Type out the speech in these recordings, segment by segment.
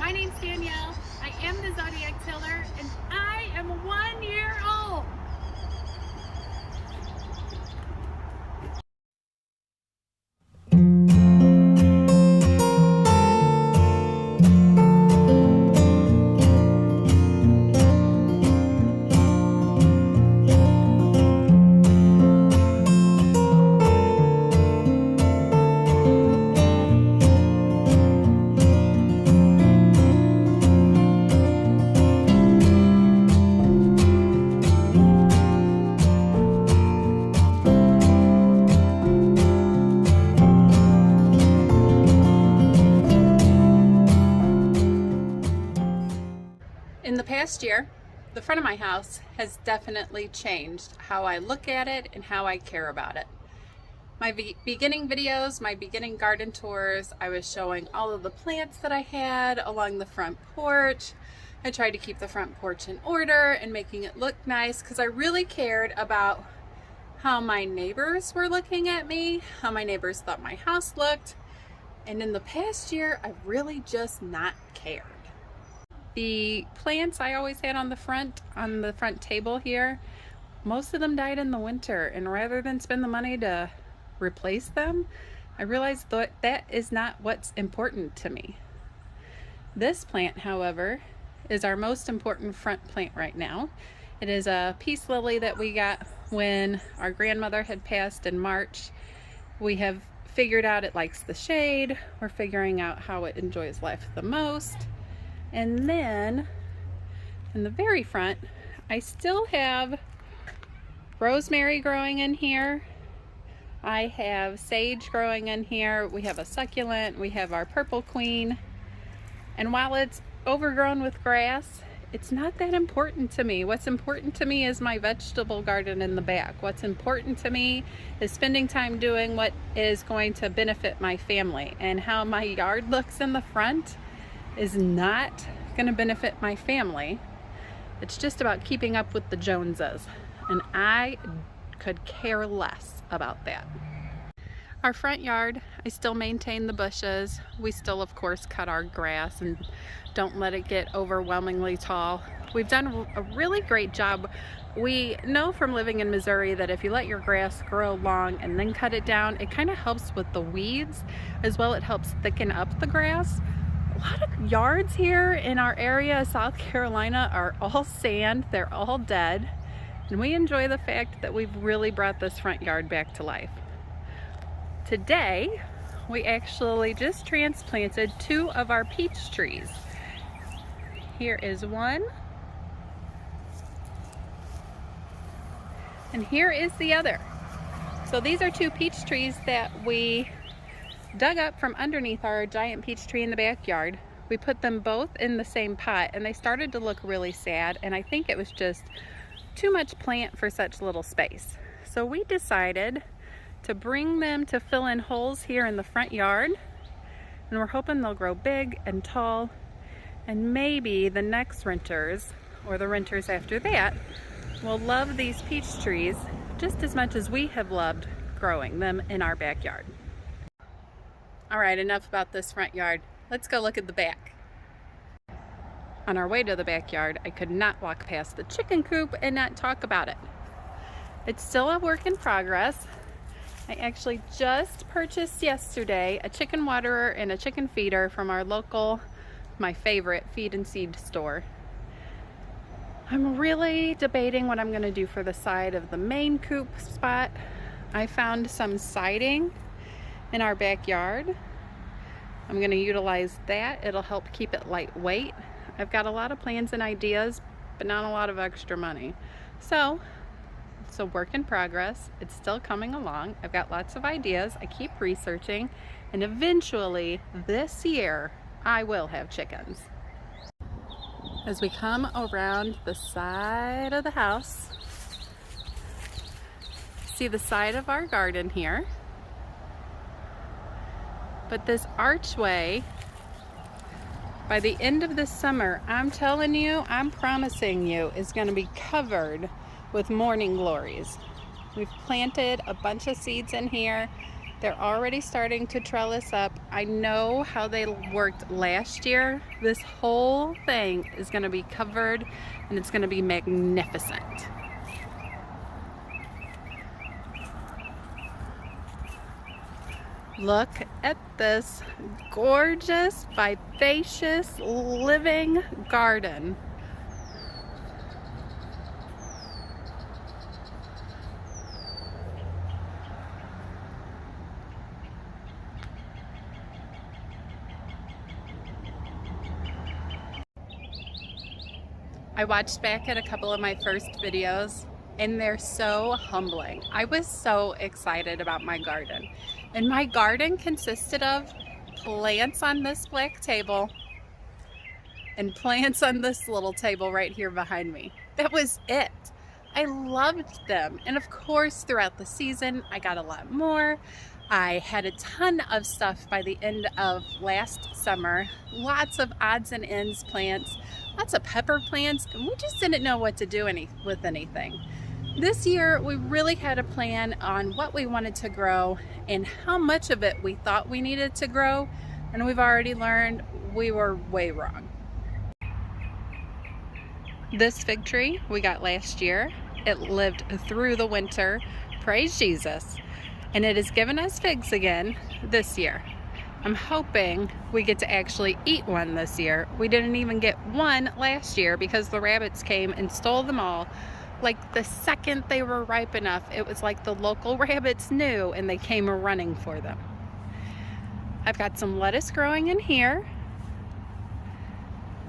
My name's Danielle. I am the Zodiac Tiller, and I am 1 year old. In the past year, the front of my house has definitely changed how I look at it and how I care about it. My beginning videos, my beginning garden tours, I was showing all of the plants that I had along the front porch. I tried to keep the front porch in order and making it look nice because I really cared about how my neighbors were looking at me, how my neighbors thought my house looked. And in the past year, I've really just not cared. The plants I always had on the front table here, most of them died in the winter, and rather than spend the money to replace them, I realized that is not what's important to me. This plant, however, is our most important front plant right now. It is a peace lily that we got when our grandmother had passed in March. We have figured out it likes the shade. We're figuring out how it enjoys life the most. And then in the very front, I still have rosemary growing in here. I have sage growing in here. We have a succulent. We have our purple queen. And while it's overgrown with grass, it's not that important to me. What's important to me is my vegetable garden in the back. What's important to me is spending time doing what is going to benefit my family. And how my yard looks in the front is not going to benefit my family. It's just about keeping up with the Joneses, and I could care less about that. Our front yard, I still maintain the bushes. We still, of course, cut our grass and don't let it get overwhelmingly tall. We've done a really great job. We know from living in Missouri that if you let your grass grow long and then cut it down, it kind of helps with the weeds as well. It helps thicken up the grass. A lot of yards here in our area of South Carolina are all sand. They're all dead. And we enjoy the fact that we've really brought this front yard back to life. Today, we actually just transplanted 2 of our peach trees. Here is one. And here is the other. So these are 2 peach trees that we dug up from underneath our giant peach tree in the backyard. We put them both in the same pot and they started to look really sad, and I think it was just too much plant for such little space. So we decided to bring them to fill in holes here in the front yard, and we're hoping they'll grow big and tall, and maybe the next renters or the renters after that will love these peach trees just as much as we have loved growing them in our backyard. All right, enough about this front yard. Let's go look at the back. On our way to the backyard, I could not walk past the chicken coop and not talk about it. It's still a work in progress. I actually just purchased yesterday a chicken waterer and a chicken feeder from our local, my favorite, feed and seed store. I'm really debating what I'm gonna do for the side of the main coop spot. I found some siding in our backyard. I'm going to utilize that. It'll help keep it lightweight. I've got a lot of plans and ideas, but not a lot of extra money. So it's a work in progress. It's still coming along. I've got lots of ideas. I keep researching, and eventually this year I will have chickens. As we come around the side of the house, see the side of our garden here. But this archway, by the end of this summer, I'm telling you, I'm promising you, is going to be covered with morning glories. We've planted a bunch of seeds in here. They're already starting to trellis up. I know how they worked last year. This whole thing is going to be covered and it's going to be magnificent. Look at this gorgeous, vivacious, living garden. I watched back at a couple of my first videos and they're so humbling. I was so excited about my garden. And my garden consisted of plants on this black table and plants on this little table right here behind me. That was it. I loved them. And of course, throughout the season, I got a lot more. I had a ton of stuff by the end of last summer. Lots of odds and ends plants, lots of pepper plants, and we just didn't know what to do with anything. This year, we really had a plan on what we wanted to grow and how much of it we thought we needed to grow, and we've already learned we were way wrong. This fig tree we got last year. It lived through the winter, praise Jesus, and it has given us figs again this year. I'm hoping we get to actually eat one this year. We didn't even get one last year because the rabbits came and stole them all. Like the second they were ripe enough, it was like the local rabbits knew and they came running for them. I've got some lettuce growing in here,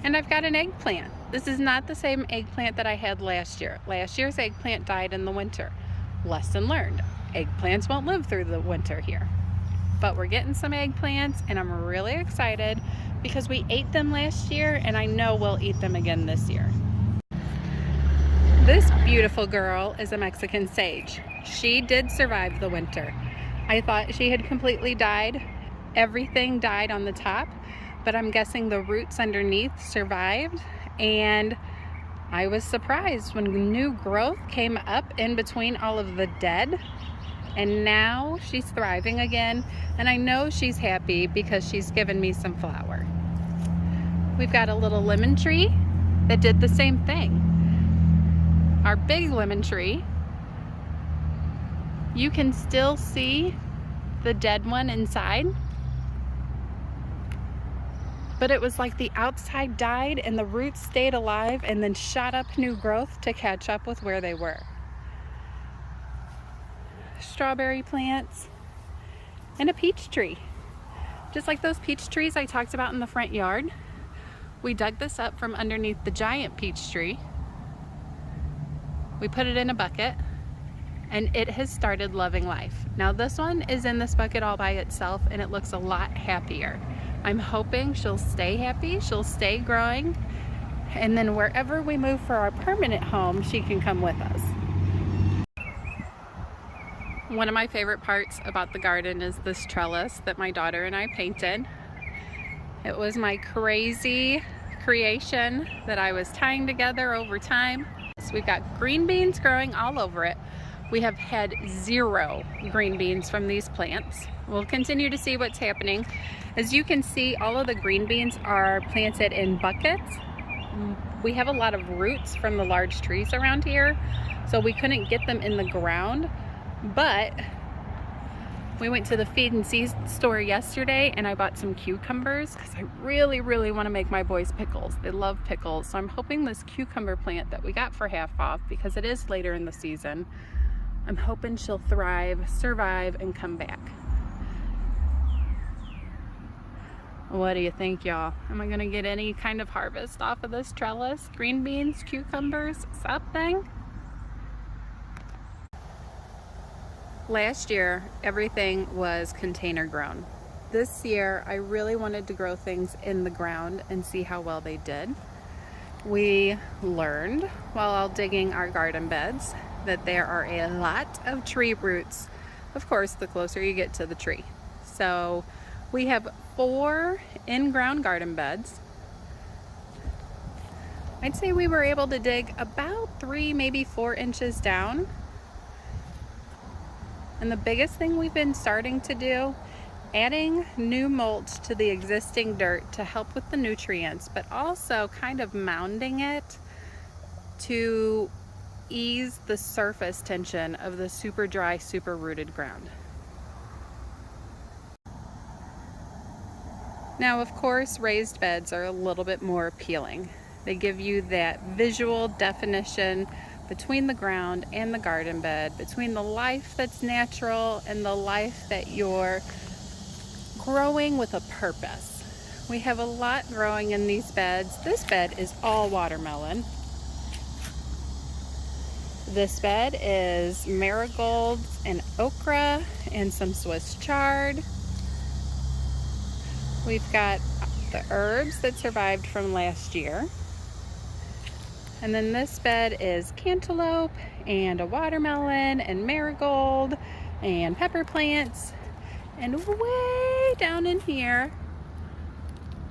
and I've got an eggplant. This is not the same eggplant that I had last year. Last year's eggplant died in the winter. Lesson learned. Eggplants won't live through the winter here. But we're getting some eggplants and I'm really excited because we ate them last year and I know we'll eat them again this year. This beautiful girl is a Mexican sage. She did survive the winter. I thought she had completely died. Everything died on the top, but I'm guessing the roots underneath survived, and I was surprised when new growth came up in between all of the dead, and now she's thriving again, and I know she's happy because she's given me some flower. We've got a little lemon tree that did the same thing. Our big lemon tree, you can still see the dead one inside, but it was like the outside died and the roots stayed alive and then shot up new growth to catch up with where they were. Strawberry plants and a peach tree. Just like those peach trees I talked about in the front yard. We dug this up from underneath the giant peach tree. We put it in a bucket and it has started loving life. Now this one is in this bucket all by itself and it looks a lot happier. I'm hoping she'll stay happy, she'll stay growing, and then wherever we move for our permanent home, she can come with us. One of my favorite parts about the garden is this trellis that my daughter and I painted. It was my crazy creation that I was tying together over time. So we've got green beans growing all over it. We have had 0 green beans from these plants. We'll continue to see what's happening. As you can see, all of the green beans are planted in buckets. We have a lot of roots from the large trees around here, so we couldn't get them in the ground, but we went to the feed and seed store yesterday and I bought some cucumbers because I really want to make my boys pickles. They love pickles, so I'm hoping this cucumber plant that we got for half off, because it is later in the season, I'm hoping she'll thrive, survive, and come back. What do you think, y'all? Am I gonna get any kind of harvest off of this trellis? Green beans, cucumbers, something? Last year, everything was container grown. This year, I really wanted to grow things in the ground and see how well they did. We learned while digging our garden beds that there are a lot of tree roots, of course, the closer you get to the tree. So we have 4 in-ground garden beds. I'd say we were able to dig about 3, maybe 4 inches down. And the biggest thing we've been starting to do, adding new mulch to the existing dirt to help with the nutrients, but also kind of mounding it to ease the surface tension of the super dry, super rooted ground. Now, of course, raised beds are a little bit more appealing. They give you that visual definition between the ground and the garden bed, between the life that's natural and the life that you're growing with a purpose. We have a lot growing in these beds. This bed is all watermelon. This bed is marigolds and okra and some Swiss chard. We've got the herbs that survived from last year. And then this bed is cantaloupe and a watermelon and marigold and pepper plants. And way down in here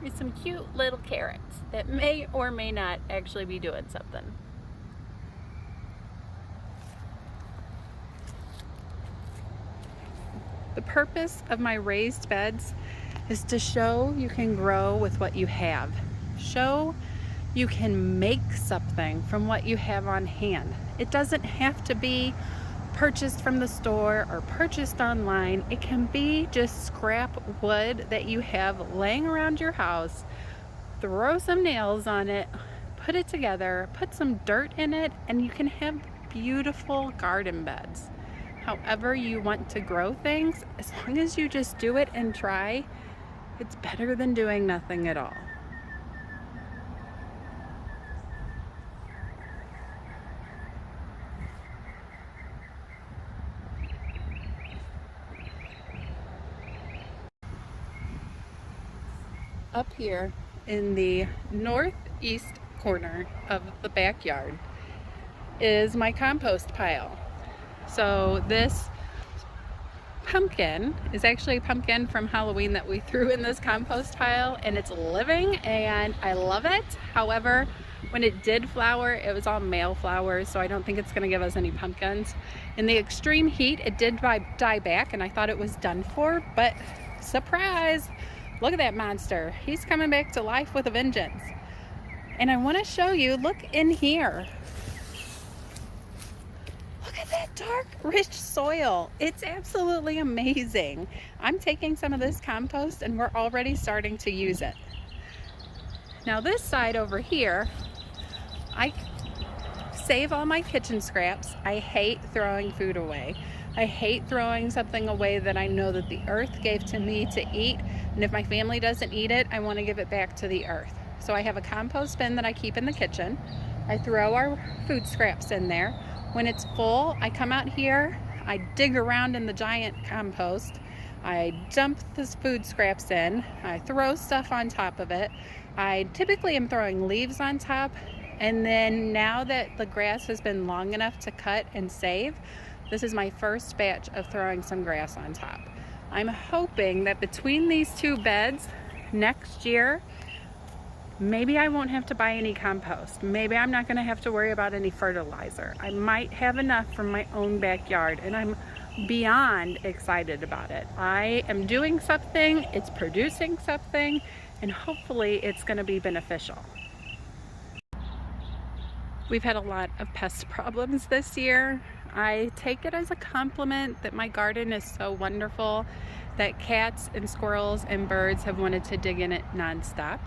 is some cute little carrots that may or may not actually be doing something. The purpose of my raised beds is to show you can grow with what you have. Show you can make something from what you have on hand. It doesn't have to be purchased from the store or purchased online. It can be just scrap wood that you have laying around your house. Throw some nails on it, put it together, put some dirt in it, and you can have beautiful garden beds. However you want to grow things, as long as you just do it and try, it's better than doing nothing at all. Up here in the northeast corner of the backyard is my compost pile. So this pumpkin is actually a pumpkin from Halloween that we threw in this compost pile, and it's living and I love it. However, when it did flower, it was all male flowers, so I don't think it's going to give us any pumpkins. In the extreme heat, it did die back and I thought it was done for, but surprise! Look at that monster. He's coming back to life with a vengeance. And I want to show you, look in here. Look at that dark, rich soil. It's absolutely amazing. I'm taking some of this compost and we're already starting to use it. Now this side over here, I save all my kitchen scraps. I hate throwing food away. I hate throwing something away that I know that the earth gave to me to eat. And if my family doesn't eat it, I want to give it back to the earth. So I have a compost bin that I keep in the kitchen. I throw our food scraps in there. When it's full, I come out here, I dig around in the giant compost. I dump the food scraps in. I throw stuff on top of it. I typically am throwing leaves on top. And then now that the grass has been long enough to cut and save, this is my first batch of throwing some grass on top. I'm hoping that between these two beds next year, maybe I won't have to buy any compost. Maybe I'm not going to have to worry about any fertilizer. I might have enough from my own backyard, and I'm beyond excited about it. I am doing something, it's producing something, and hopefully it's going to be beneficial. We've had a lot of pest problems this year. I take it as a compliment that my garden is so wonderful that cats and squirrels and birds have wanted to dig in it nonstop.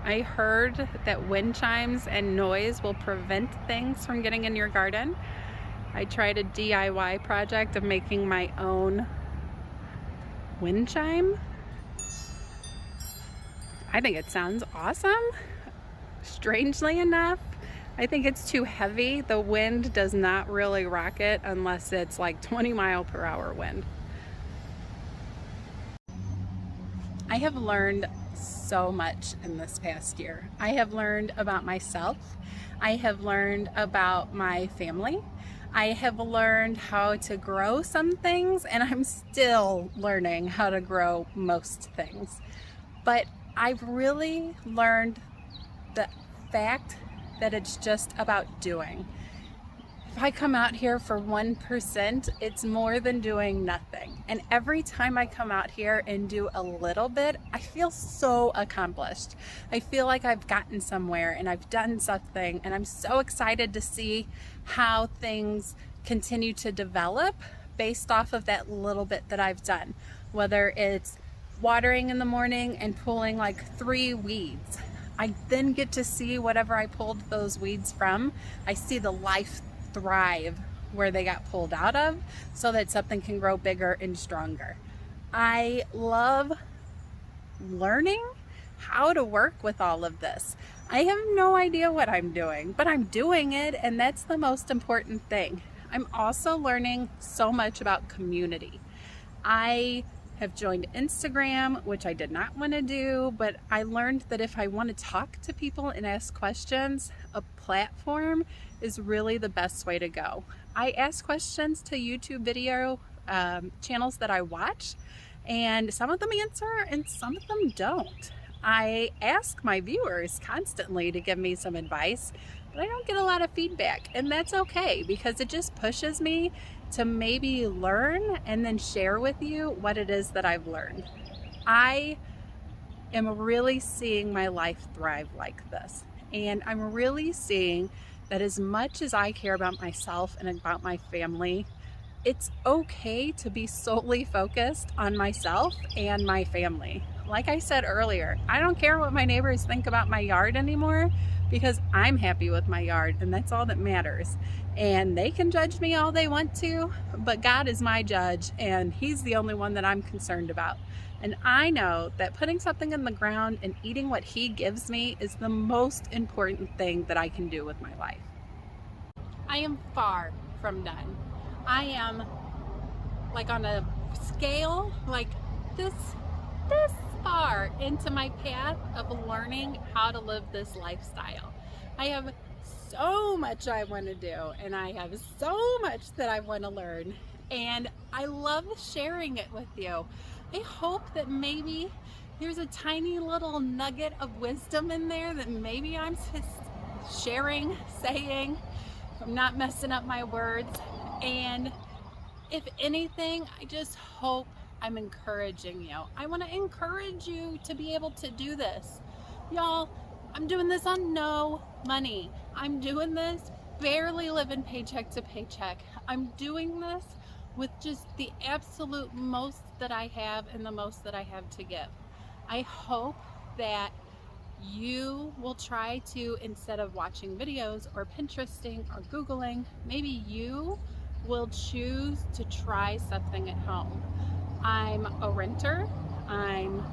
I heard that wind chimes and noise will prevent things from getting in your garden. I tried a DIY project of making my own wind chime. I think it sounds awesome. Strangely enough, I think it's too heavy. The wind does not really rock it unless it's like 20-mile-per-hour wind. I have learned so much in this past year. I have learned about myself. I have learned about my family. I have learned how to grow some things, and I'm still learning how to grow most things. But I've really learned the fact that it's just about doing. if I come out here for 1%, it's more than doing nothing. And every time I come out here and do a little bit, I feel so accomplished. I feel like I've gotten somewhere and I've done something, and I'm so excited to see how things continue to develop based off of that little bit that I've done. Whether it's watering in the morning and pulling like 3 weeds. I then get to see whatever I pulled those weeds from. I see the life thrive where they got pulled out of so that something can grow bigger and stronger. I love learning how to work with all of this. I have no idea what I'm doing, but I'm doing it, and that's the most important thing. I'm also learning so much about community. I have joined Instagram, which I did not want to do, but I learned that if I want to talk to people and ask questions, a platform is really the best way to go. I ask questions to YouTube video channels that I watch, and some of them answer and some of them don't. I ask my viewers constantly to give me some advice, but I don't get a lot of feedback, and that's okay because it just pushes me to maybe learn and then share with you what it is that I've learned. I am really seeing my life thrive like this, and I'm really seeing that as much as I care about myself and about my family, it's okay to be solely focused on myself and my family. Like I said earlier, I don't care what my neighbors think about my yard anymore because I'm happy with my yard, and that's all that matters. And they can judge me all they want to, but God is my judge, and He's the only one that I'm concerned about. And I know that putting something in the ground and eating what He gives me is the most important thing that I can do with my life. I am far from done. I am like on a scale like this far into my path of learning how to live this lifestyle. I have so much I want to do, and I have so much that I want to learn, and I love sharing it with you. I hope that maybe there's a tiny little nugget of wisdom in there that maybe I'm just sharing, saying, I'm not messing up my words, and if anything, I just hope I'm encouraging you. I want to encourage you to be able to do this. Y'all, I'm doing this on no money. I'm doing this barely living paycheck to paycheck. I'm doing this with just the absolute most that I have and the most that I have to give. I hope that you will try to, instead of watching videos or Pinteresting or Googling, maybe you will choose to try something at home. I'm a renter. I'm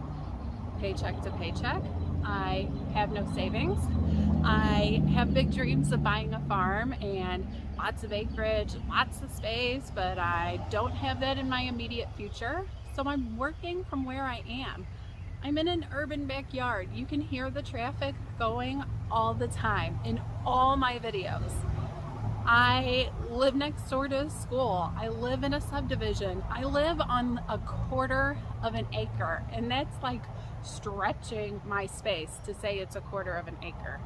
paycheck to paycheck. I have no savings. I have big dreams of buying a farm and lots of acreage, lots of space, but I don't have that in my immediate future. So I'm working from where I am. I'm in an urban backyard. You can hear the traffic going all the time in all my videos. I live next door to a school. I live in a subdivision. I live on a 1/4 of an acre, and that's like stretching my space to say it's a 1/4 of an acre.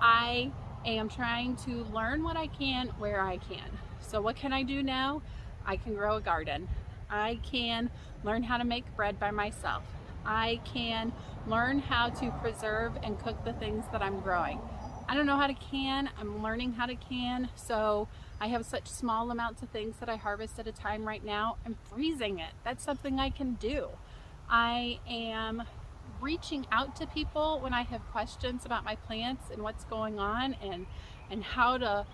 I am trying to learn what I can where I can. So what can I do now? I can grow a garden. I can learn how to make bread by myself. I can learn how to preserve and cook the things that I'm growing. I don't know how to can. I'm learning how to can. So I have such small amounts of things that I harvest at a time right now. I'm freezing it. That's something I can do. I am reaching out to people when I have questions about my plants and what's going on, and how to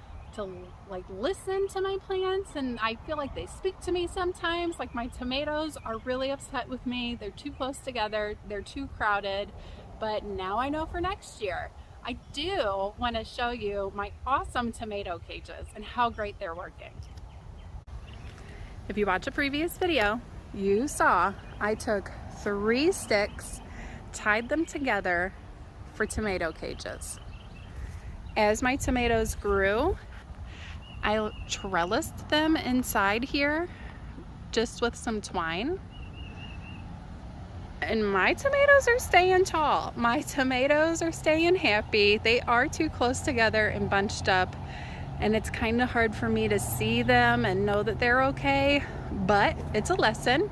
like listen to my plants, and I feel like they speak to me sometimes. Like my tomatoes are really upset with me. They're too close together. They're too crowded. But now I know for next year. I do want to show you my awesome tomato cages and how great they're working. If you watch a previous video, you saw I took 3 sticks, tied them together for tomato cages. As my tomatoes grew, I trellised them inside here just with some twine. And my tomatoes are staying tall. My tomatoes are staying happy. They are too close together and bunched up. and it's kind of hard for me to see them and know that they're okay, but it's a lesson,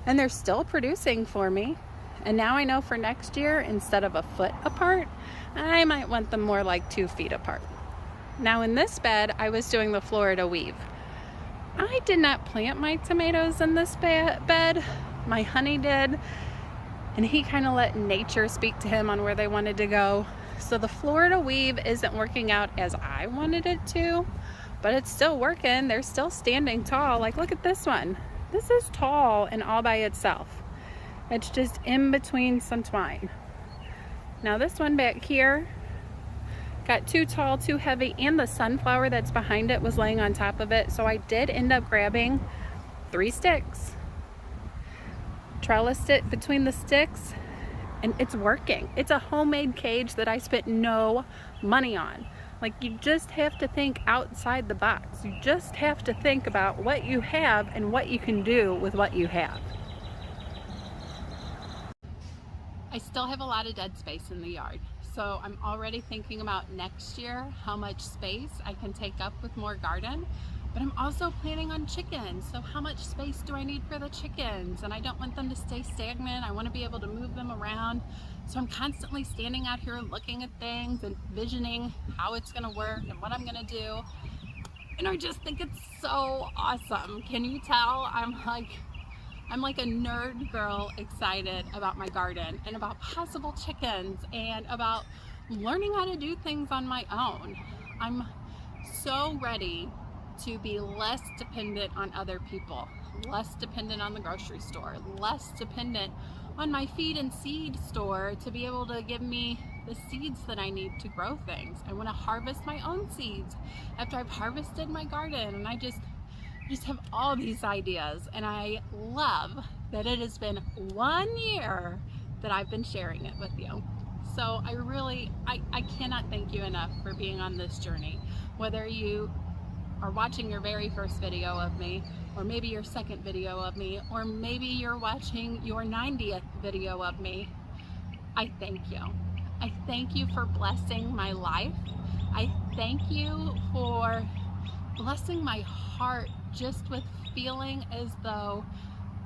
and they're still producing for me. And now I know for next year, instead of a foot apart, I might want them more like 2 feet apart. Now in this bed, I was doing the Florida weave. I did not plant my tomatoes in this bed. My honey did, and he kind of let nature speak to him on where they wanted to go. So the Florida weave isn't working out as I wanted it to, but it's still working. They're still standing tall. Like, look at this one. This is tall and all by itself. It's just in between some twine. Now this one back here got too tall, too heavy, and the sunflower that's behind it was laying on top of it. So I did end up grabbing 3 sticks, trellised it between the sticks, and it's working. It's a homemade cage that I spent no money on. Like, you just have to think outside the box. You just have to think about what you have and what you can do with what you have. I still have a lot of dead space in the yard, so I'm already thinking about next year how much space I can take up with more garden. But I'm also planning on chickens, so how much space do I need for the chickens? And I don't want them to stay stagnant. I want to be able to move them around. So I'm constantly standing out here looking at things and visioning how it's going to work and what I'm going to do. And I just think it's so awesome. Can you tell? I'm like a nerd girl excited about my garden and about possible chickens and about learning how to do things on my own. I'm so ready to be less dependent on other people, less dependent on the grocery store, less dependent on my feed and seed store to be able to give me the seeds that I need to grow things. I want to harvest my own seeds after I've harvested my garden, and I just have all these ideas, and I love that it has been 1 year that I've been sharing it with you. So I cannot thank you enough for being on this journey. Whether you are watching your very first video of me, or maybe your second video of me, or maybe you're watching your 90th video of me, I thank you. I thank you for blessing my life. I thank you for blessing my heart just with feeling as though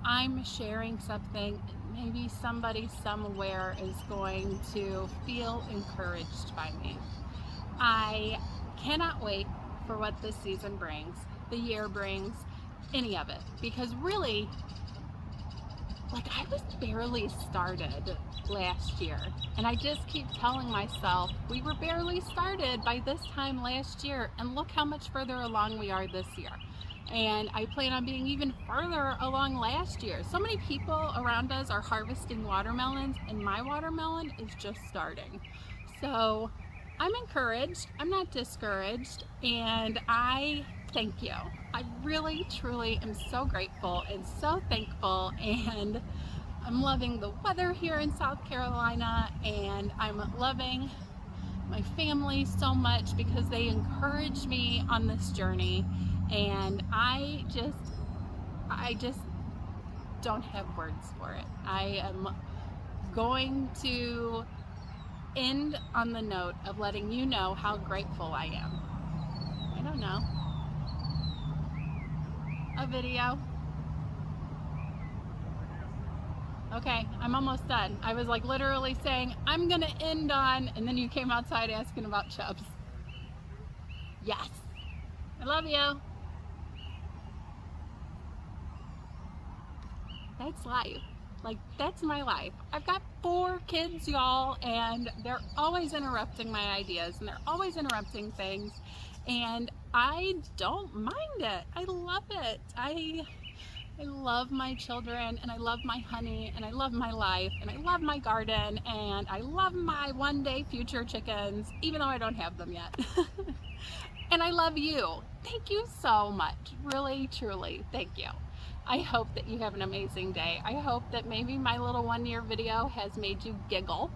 I'm sharing something. Maybe somebody somewhere is going to feel encouraged by me. I cannot wait for what this season brings, the year brings, any of it, because really, like, I was barely started last year, and I just keep telling myself we were barely started by this time last year, and look how much further along we are this year. And I plan on being even further along last year. So many people around us are harvesting watermelons, and my watermelon is just starting. So I'm encouraged, I'm not discouraged, and I thank you. I really, truly am so grateful and so thankful, and I'm loving the weather here in South Carolina, and I'm loving my family so much because they encourage me on this journey, and I just don't have words for it. I am going to end on the note of letting you know how grateful I am. I don't know. A video. Okay, I'm almost done. I was like literally saying I'm gonna end on, and then you came outside asking about chubs. Yes. I love you. That's life. Like, that's my life. I've got 4 kids, y'all, and they're always interrupting my ideas, and they're always interrupting things, and I don't mind it. I love it. I love my children, and I love my honey, and I love my life, and I love my garden, and I love my one-day future chickens, even though I don't have them yet. And I love you. Thank you so much. Really, truly, thank you. I hope that you have an amazing day. I hope that maybe my little 1-year video has made you giggle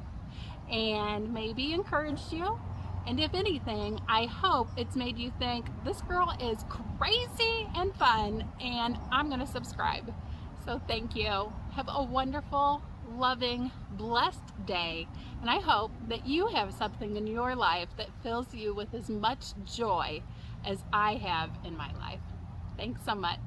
and maybe encouraged you. And if anything, I hope it's made you think, this girl is crazy and fun, and I'm gonna subscribe. So thank you. Have a wonderful, loving, blessed day. And I hope that you have something in your life that fills you with as much joy as I have in my life. Thanks so much.